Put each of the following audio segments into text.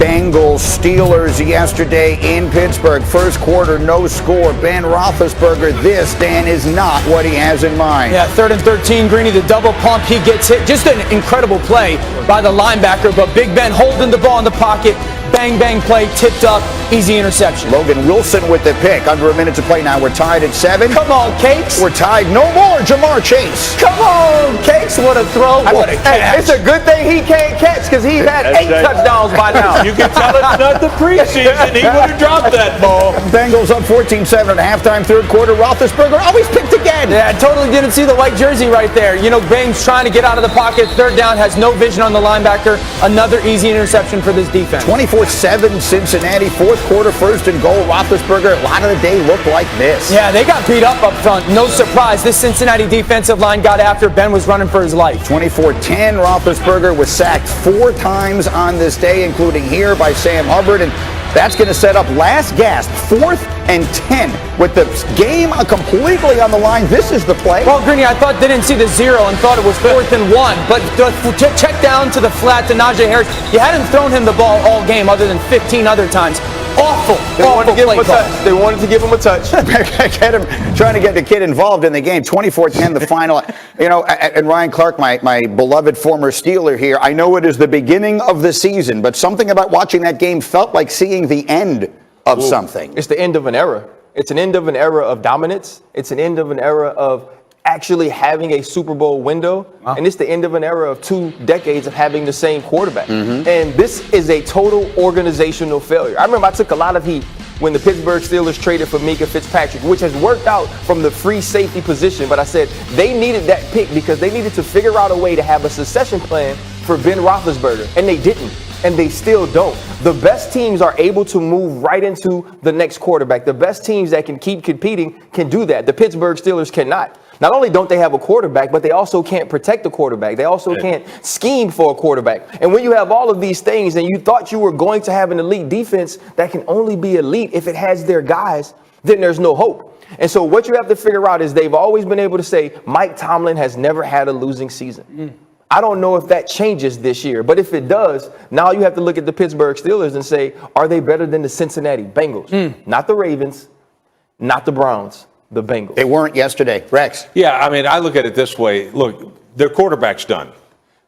Bengals Steelers yesterday in Pittsburgh. First quarter, no score. Ben Roethlisberger, this, Dan, is not what he has in mind. Yeah, 3rd and 13, Greeny, the double pump, he gets hit. Just an incredible play by the linebacker, but Big Ben holding the ball in the pocket. Bang, bang play, tipped up, easy interception. Logan Wilson with the pick. Under a minute to play now. We're tied at 7. Come on, Cakes. We're tied. No more. Jamar Chase. Come on, Cakes. What a throw. What a catch. Hey, it's a good thing he can't catch because he's had 8 touchdowns by now. You can tell it's not the preseason. He would have dropped that ball. Bengals up 14-7 at halftime, third quarter. Roethlisberger always picked again. Yeah, I totally didn't see the white jersey right there. You know, Baines trying to get out of the pocket. Third down, has no vision on the linebacker. Another easy interception for this defense. 24-7 Cincinnati, fourth quarter, first and goal. Roethlisberger, a lot of the day looked like this. Yeah, they got beat up front. No surprise. This Cincinnati defensive line got after. Ben was running for his life. 24-10, Roethlisberger was sacked 4 times on this day, including here by Sam Hubbard, and that's going to set up last gasp, 4th and 10. With the game completely on the line, this is the play. Well, Greeny, I thought they didn't see the 0 and thought it was 4th and 1. But to check down to the flat to Najee Harris, you hadn't thrown him the ball all game other than 15 other times. Awful wanted to give him a call. touch. They wanted to give him a touch. Trying to get the kid involved in the game. 24-10, the final. You know, and Ryan Clark, my beloved former Steeler here, I know it is the beginning of the season, but something about watching that game felt like seeing the end of something. It's the end of an era. It's an end of an era of dominance. It's an end of an era of actually having a Super Bowl window. Wow. And it's the end of an era of 2 decades of having the same quarterback. Mm-hmm. And this is a total organizational failure. I remember I took a lot of heat when the Pittsburgh Steelers traded for Minka Fitzpatrick, which has worked out from the free safety position. But I said they needed that pick because they needed to figure out a way to have a succession plan for Ben Roethlisberger. And they didn't. And they still don't. The best teams are able to move right into the next quarterback. The best teams that can keep competing can do that. The Pittsburgh Steelers cannot. Not only don't they have a quarterback, but they also can't protect the quarterback. They also can't scheme for a quarterback. And when you have all of these things and you thought you were going to have an elite defense that can only be elite if it has their guys, then there's no hope. And so what you have to figure out is they've always been able to say Mike Tomlin has never had a losing season. I don't know if that changes this year, but if it does, now you have to look at the Pittsburgh Steelers and say, are they better than the Cincinnati Bengals? Not the Ravens, not the Browns, the Bengals. They weren't yesterday. Rex. Yeah, I mean, I look at it this way. Look, their quarterback's done.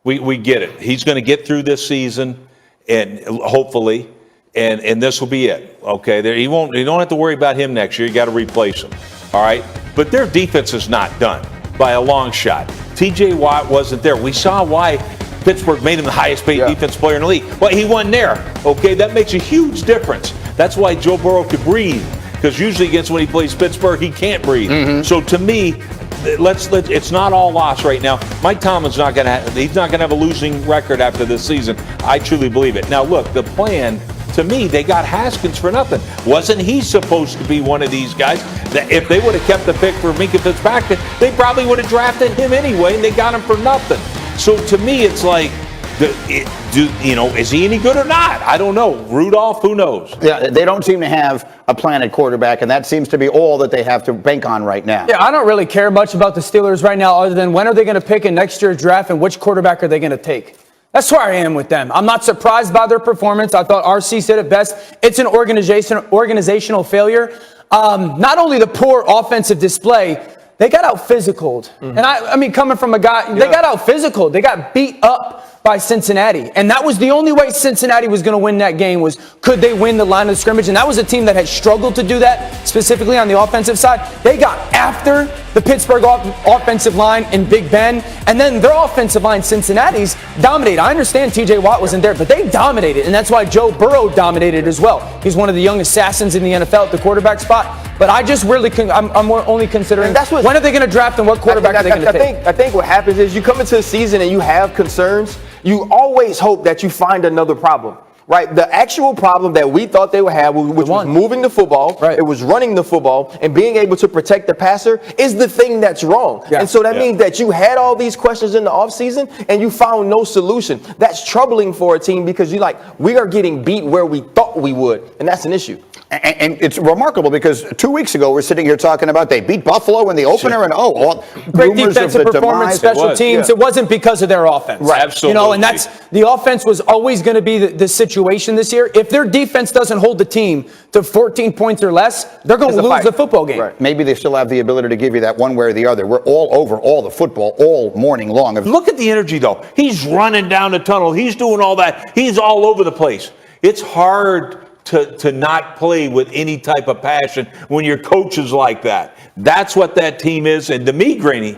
We get it. He's going to get through this season, and hopefully, and this will be it. Okay, you don't have to worry about him next year. You got to replace him. All right, but their defense is not done by a long shot. T.J. Watt wasn't there. We saw why Pittsburgh made him the highest paid defense player in the league. Well, he wasn't there. Okay, that makes a huge difference. That's why Joe Burrow could breathe, because usually against when he plays Pittsburgh, he can't breathe. So to me, it's not all lost right now. Mike Tomlin's not going to have a losing record after this season. I truly believe it. Now, look, the plan. To me, they got Haskins for nothing. Wasn't he supposed to be one of these guys that if they would have kept the pick for Minka Fitzpatrick, they probably would have drafted him anyway, and they got him for nothing. So to me, it's like, is he any good or not? I don't know. Rudolph, who knows? Yeah, they don't seem to have a plan at quarterback, and that seems to be all that they have to bank on right now. Yeah, I don't really care much about the Steelers right now other than when are they going to pick in next year's draft and which quarterback are they going to take. That's where I am with them. I'm not surprised by their performance. I thought RC said it best. It's an organizational failure. Not only the poor offensive display, they got out physicaled. And I mean, coming from a guy, they got out physicaled. They got beat up by Cincinnati. And that was the only way Cincinnati was going to win that game was could they win the line of scrimmage? And that was a team that had struggled to do that, specifically on the offensive side. They got after the Pittsburgh offensive line and Big Ben. And then their offensive line, Cincinnati's, dominated. I understand T.J. Watt wasn't there, but they dominated. And that's why Joe Burrow dominated as well. He's one of the young assassins in the NFL at the quarterback spot. But I just really, I'm only considering when are they going to draft and what quarterback are they going to take? I think what happens is you come into the season and you have concerns. You always hope that you find another problem, right? The actual problem that we thought they would have, which was moving the football, it was running the football, and being able to protect the passer is the thing that's wrong. And so that means that you had all these questions in the offseason and you found no solution. That's troubling for a team because we are getting beat where we thought we would, and that's an issue. And it's remarkable because 2 weeks ago we're sitting here talking about they beat Buffalo in the opener and all Great rumors defensive of the performance, demise. special teams. Yeah. It wasn't because of their offense. Right. You know, and that's the offense was always going to be the situation this year. If their defense doesn't hold the team to 14 points or less, they're going to lose the football game. Right. Maybe they still have the ability to give you that one way or the other. We're all over all the football all morning long. Look at the energy, though. He's running down the tunnel. He's doing all that. He's all over the place. It's hard to not play with any type of passion when your coach is like that. That's what that team is. And to me, Greeny,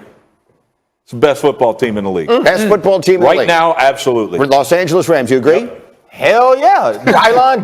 it's the best football team in the league. Best football team in the Right league. now, absolutely. We're Los Angeles Rams, you agree? Hell yeah. Dylon.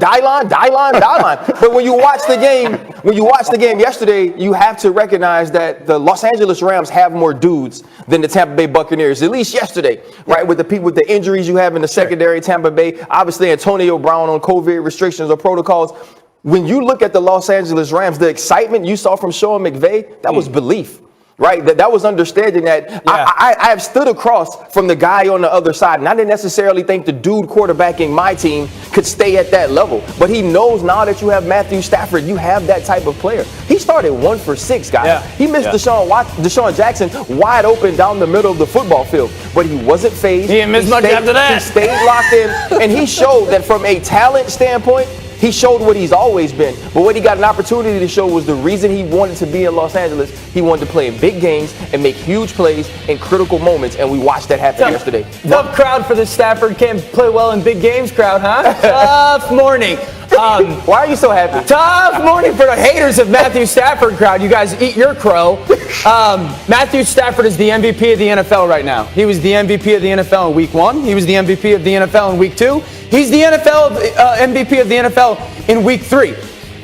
But when you watch the game yesterday, you have to recognize that the Los Angeles Rams have more dudes than the Tampa Bay Buccaneers, at least yesterday, right? With the injuries you have in the secondary, Tampa Bay, obviously Antonio Brown on COVID restrictions or protocols. When you look at the Los Angeles Rams, the excitement you saw from Sean McVay, that was belief. Right, that was understanding that I have stood across from the guy on the other side, and I didn't necessarily think the dude quarterbacking my team could stay at that level. But he knows now that you have Matthew Stafford, you have that type of player. He started 1 for 6, guys. Yeah. He missed Deshaun Jackson wide open down the middle of the football field, but he wasn't phased. He didn't miss much after that. He stayed locked in, and he showed that from a talent standpoint, he showed what he's always been. But what he got an opportunity to show was the reason he wanted to be in Los Angeles. He wanted to play in big games and make huge plays in critical moments, and we watched that happen yesterday. Tough crowd for the Stafford can't play well in big games crowd, huh? Tough morning. Why are you so happy? Tough morning for the haters of Matthew Stafford crowd. You guys eat your crow. Matthew Stafford is the MVP of the NFL right now. He was the MVP of the NFL in week 1. He was the MVP of the NFL in week 2. He's the MVP of the NFL in week 3.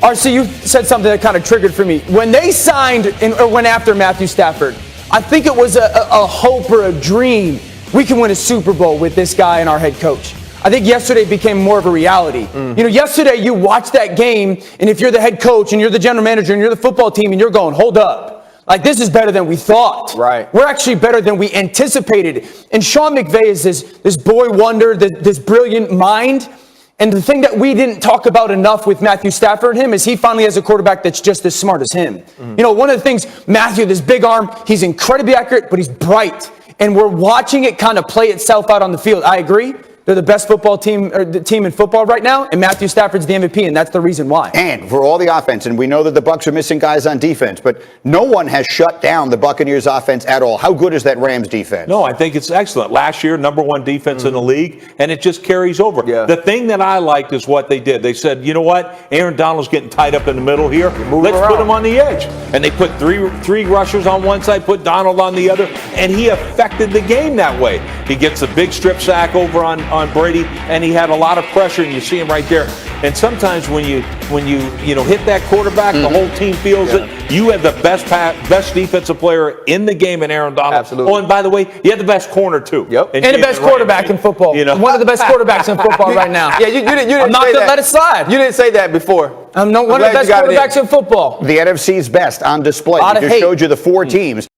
RC, you said something that kind of triggered for me. When they signed or went after Matthew Stafford, I think it was a hope or a dream. We can win a Super Bowl with this guy and our head coach. I think yesterday became more of a reality. You know, yesterday you watched that game, and if you're the head coach and you're the general manager and you're the football team and you're going, hold up. Like, this is better than we thought. Right. We're actually better than we anticipated. And Sean McVay is this boy wonder, this brilliant mind. And the thing that we didn't talk about enough with Matthew Stafford and him is he finally has a quarterback that's just as smart as him. You know, one of the things, Matthew, this big arm, he's incredibly accurate, but he's bright. And we're watching it kind of play itself out on the field. I agree. They're the best football team or the team in football right now, and Matthew Stafford's the MVP, and that's the reason why. And for all the offense, and we know that the Bucs are missing guys on defense, but no one has shut down the Buccaneers offense at all. How good is that Rams defense? No, I think it's excellent. Last year, #1 defense in the league, and it just carries over. Yeah. The thing that I liked is what they did. They said, you know what? Aaron Donald's getting tied up in the middle here. Let's put him on the edge. And they put three rushers on one side, put Donald on the other, and he affected the game that way. He gets a big strip sack over on Brady, and he had a lot of pressure, and you see him right there. And sometimes when you hit that quarterback, the whole team feels it. You have the best defensive player in the game in Aaron Donald. Absolutely. Oh, and by the way, you have the best corner too. Yep. And the best quarterback in football. You know? One of the best quarterbacks in football right now. Yeah, you didn't I'm not say going to that. let it slide. You didn't say that before. I'm one of the glad best you got it in. quarterbacks in football. The NFC's best on display. Lot We of just hate. showed you the 4 teams.